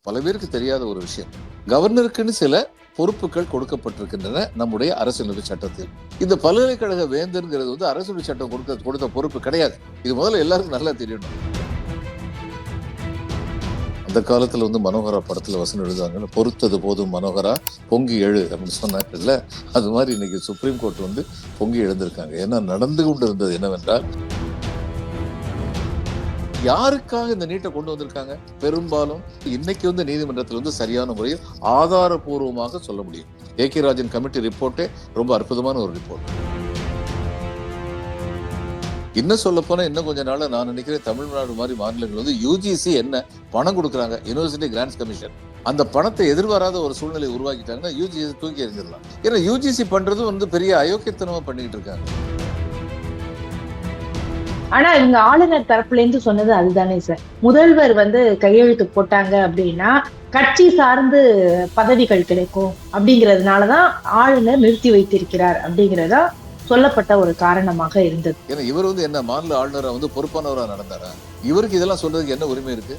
பல பேருக்கு தெரியாத ஒரு விஷயம். கவர்னருக்குன்னு சில பொறுப்புகள் கொடுக்கப்பட்டிருக்கின்றன நம்முடைய அரசியலமைப்பு சட்டத்தில். இந்த பல்கலைக்கழக வேந்தர்ங்கிறது வந்து அரசியலமைப்பு சட்டம் கொடுத்த பொறுப்பு கிடையாது. இது முதல்ல எல்லாருக்கும் நல்லா தெரியணும். அந்த காலத்துல வந்து மனோகரா படத்துல வசனம் எழுதுவாங்க, பொறுத்தது போதும் மனோகரா பொங்கி எழு அப்படின்னு சொன்னாங்கல்ல. அது மாதிரி இன்னைக்கு சுப்ரீம் கோர்ட் வந்து பொங்கி எழுந்திருக்காங்க. ஏன்னா நடந்து கொண்டு இருந்தது என்னவென்றால், யாருக்காக இந்த நீட்டை கொண்டு வந்திருக்காங்க? பெரும்பாலும் இன்னைக்கு வந்து நீதிமன்றத்தில் வந்து சரியான முறையில் ஆதாரபூர்வமாக சொல்ல முடியும். ஏகே ராஜன் கமிட்டி ரிப்போர்ட்டே ரொம்ப அற்புதமான ஒரு ரிப்போர்ட். இன்னும் சொல்ல போனா இன்னும் கொஞ்ச நாள் நான் நினைக்கிறேன் தமிழ்நாடு மாதிரி மாநிலங்கள் வந்து யூஜிசி என்ன பணம் கொடுக்குறாங்க, யூனிவர்சிட்டி கிராண்ட்ஸ் கமிஷன், அந்த பணத்தை எதிர்பாராத ஒரு சூழ்நிலை உருவாக்கிட்டாங்கன்னா யூஜிசி தூக்கி எறிஞ்சிடலாம். ஏன்னா யூஜிசி பண்றது வந்து பெரிய அயோக்கியத்தனமா பண்ணிட்டு இருக்காங்க. ஆனா இவங்க ஆளுநர் தரப்புல இருந்து சொன்னது அதுதானே சார். முதல்வர் வந்து கையெழுத்து போட்டாங்க அப்படின்னா கட்சி சார்ந்து பதவிகள் கிடைக்கும் அப்படிங்கறதுனாலதான் ஆளுநர் நிறுத்தி வைத்திருக்கிறார் அப்படிங்கறதா சொல்லப்பட்ட ஒரு காரணமாக இருந்தது. ஏன்னா இவர் வந்து என்ன மாநில ஆளுநரா வந்து பொறுப்பானவரா நடந்தாரா? இவருக்கு இதெல்லாம் சொல்றதுக்கு என்ன உரிமை இருக்கு?